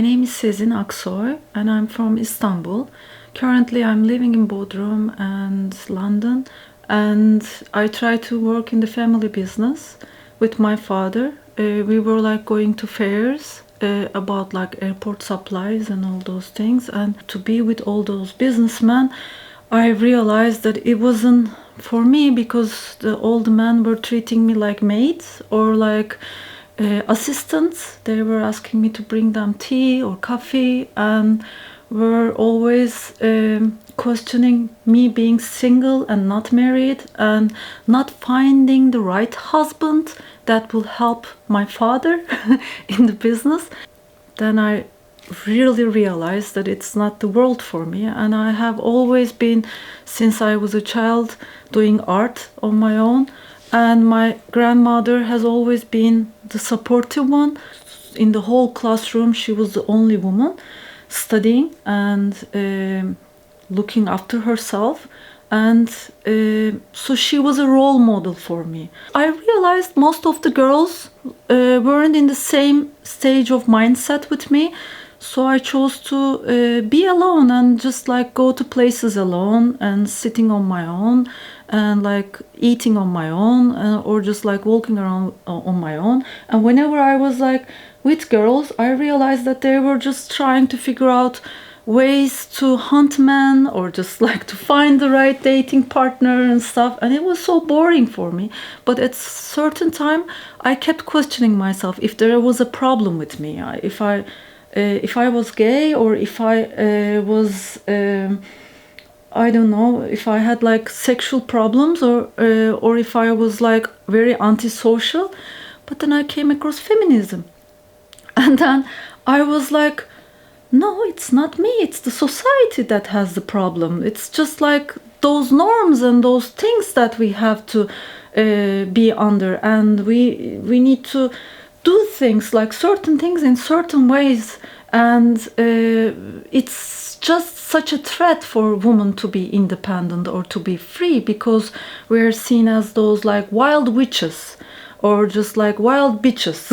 name is Sezin Aksoy and I'm from Istanbul. Currently I'm living in Bodrum and London, and I try to work in the family business with my father. We were like going to fairs about like airport supplies and all those things, and to be with all those businessmen, I realized that it wasn't for me because the old men were treating me like maids or like assistants. They were asking me to bring them tea or coffee and were always questioning me being single and not married and not finding the right husband that will help my father in the business. Then I really realized that it's not the world for me, and I have always been, since I was a child, doing art on my own, and my grandmother has always been the supportive one. In the whole classroom, she was the only woman studying and looking after herself, and so she was a role model for me. I realized most of the girls weren't in the same stage of mindset with me, so I chose to be alone and just like go to places alone and sitting on my own and like eating on my own, or just like walking around on my own. And whenever I was like with girls, I realized that they were just trying to figure out ways to hunt men or just like to find the right dating partner and stuff, and it was so boring for me. But at certain time I kept questioning myself if there was a problem with me, if I was gay, or if I was I don't know, if I had like sexual problems, or if I was like very antisocial. But then I came across feminism, and then I was like, no, it's not me, it's the society that has the problem. It's just like those norms and those things that we have to be under, and we need to do things like certain things in certain ways, and it's just such a threat for women to be independent or to be free, because we're seen as those like wild witches or just like wild bitches.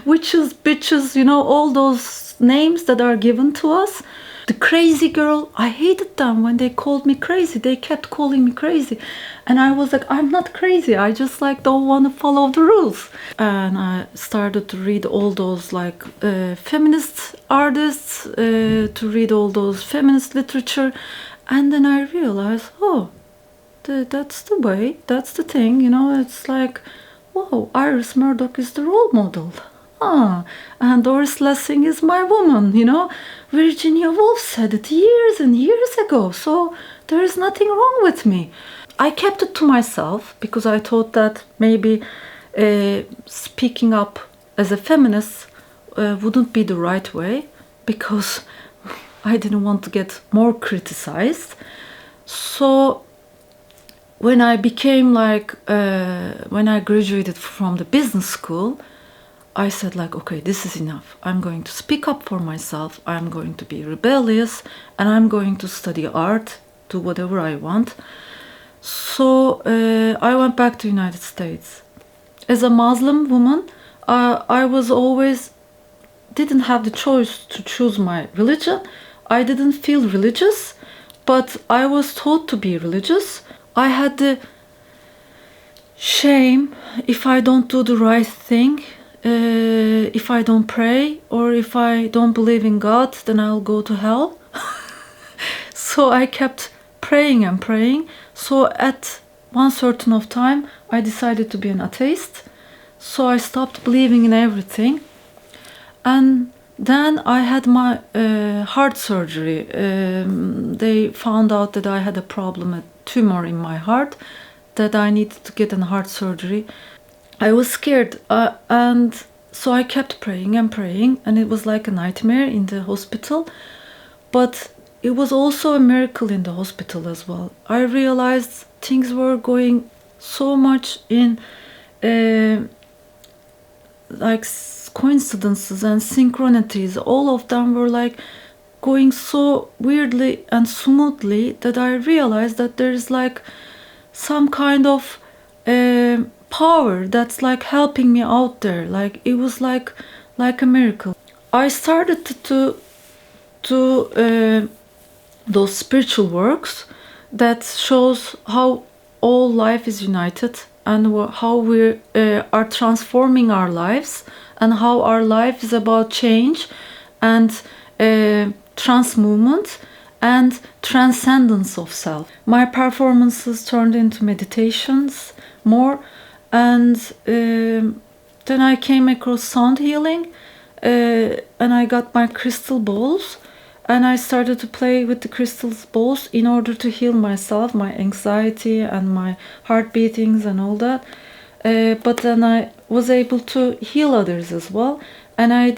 Witches, bitches, you know, all those names that are given to us. The crazy girl, I hated them when they called me crazy. They kept calling me crazy, and I was like, I'm not crazy, I just like don't want to follow the rules. And I started to read all those like feminist artists, to read all those feminist literature, and then I realized, oh, that's the way, that's the thing, you know. It's like, whoa, Iris Murdoch is the role model. And Doris Lessing is my woman, you know. Virginia Woolf said it years and years ago, so there is nothing wrong with me. I kept it to myself because I thought that maybe speaking up as a feminist wouldn't be the right way, because I didn't want to get more criticized. So when I became like, when I graduated from the business school, I said like, okay, this is enough. I'm going to speak up for myself. I'm going to be rebellious, and I'm going to study art, do whatever I want. So I went back to United States. As a Muslim woman, I was always didn't have the choice to choose my religion. I didn't feel religious, but I was taught to be religious. I had the shame if I don't do the right thing. If I don't pray, or if I don't believe in God, then I'll go to hell. So I kept praying and praying. So at one certain of time, I decided to be an atheist. So I stopped believing in everything. And then I had my heart surgery. They found out that I had a problem, a tumor in my heart, that I needed to get a heart surgery. I was scared, and so I kept praying and praying, and it was like a nightmare in the hospital. But it was also a miracle in the hospital as well. I realized things were going so much in like coincidences and synchronities. All of them were like going so weirdly and smoothly that I realized that there is like some kind of power that's like helping me out there. Like it was like a miracle. I started to those spiritual works that shows how all life is united, and how we are transforming our lives, and how our life is about change and trans movement and transcendence of self. My performances turned into meditations more, and then I came across sound healing, and I got my crystal balls, and I started to play with the crystal balls in order to heal myself, my anxiety and my heart beatings and all that. But then I was able to heal others as well, and I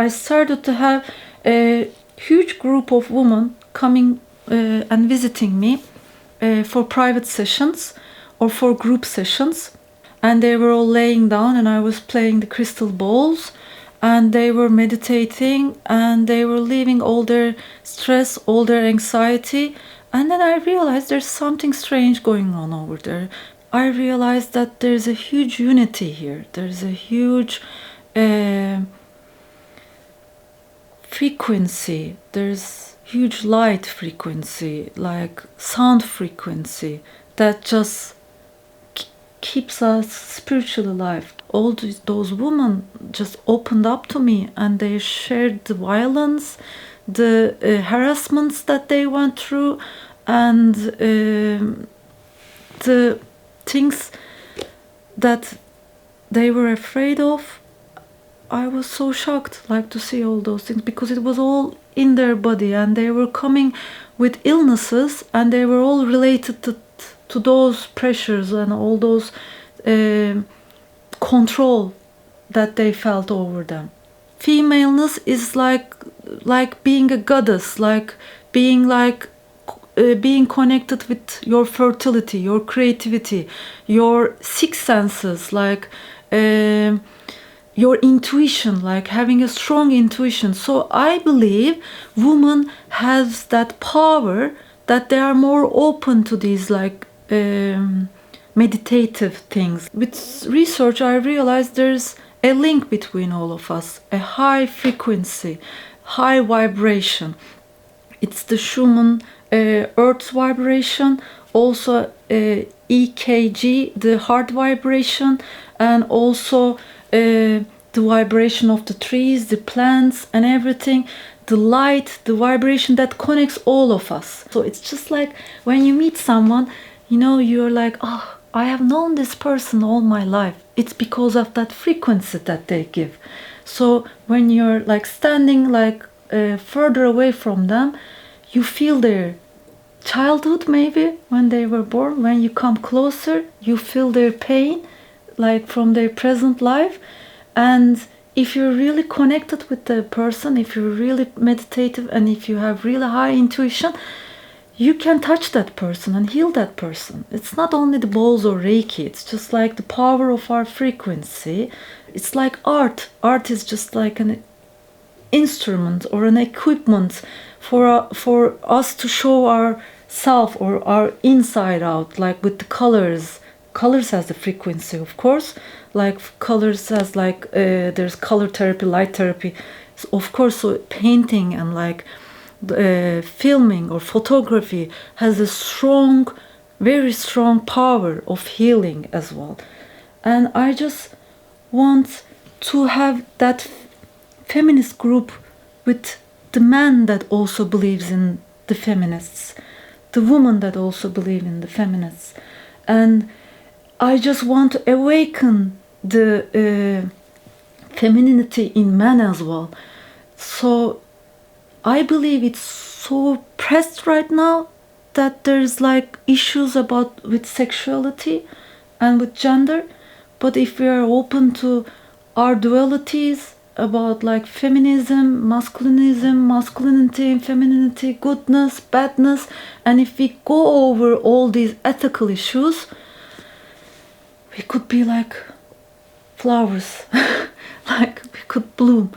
started to have a huge group of women coming and visiting me for private sessions or for group sessions, and they were all laying down, and I was playing the crystal balls, and they were meditating, and they were leaving all their stress, all their anxiety. And then I realized there's something strange going on over there. I realized that there's a huge unity here. There's a huge frequency. There's huge light frequency, like sound frequency, that just keeps us spiritually alive. All those women just opened up to me, and they shared the violence, the harassments that they went through, and the things that they were afraid of. I was so shocked, like, to see all those things, because it was all in their body, and they were coming with illnesses, and they were all related to those pressures and all those control that they felt over them. Femaleness is like being a goddess, like being connected with your fertility, your creativity, your six senses, like your intuition, like having a strong intuition. So I believe women has that power, that they are more open to these like meditative things. With research, I realized there's a link between all of us, a high frequency, high vibration. It's the Schumann Earth's vibration, also EKG, the heart vibration, and also the vibration of the trees, the plants, and everything. The light, the vibration that connects all of us. So it's just like when you meet someone, you know, you're like, oh, I have known this person all my life. It's because of that frequency that they give. So when you're like standing like further away from them, you feel their childhood, maybe when they were born. When you come closer, you feel their pain, like from their present life. And if you're really connected with the person, if you're really meditative, and if you have really high intuition, you can touch that person and heal that person. It's not only the balls or Reiki, it's just like the power of our frequency. It's like art. Art is just like an instrument or an equipment for us to show our self or our inside out, like with the colors. Colors has the frequency, of course. Like colors has like there's color therapy, light therapy, so of course. So painting and like filming or photography has a strong, very strong power of healing as well. And I just want to have that feminist group with the man that also believes in the feminists, the woman that also believe in the feminists. And I just want to awaken the femininity in men as well. So I believe it's so pressed right now that there's like issues with sexuality and with gender. But if we are open to our dualities about like feminism, masculinism, masculinity, femininity, goodness, badness, and if we go over all these ethical issues, we could be like flowers, like we could bloom.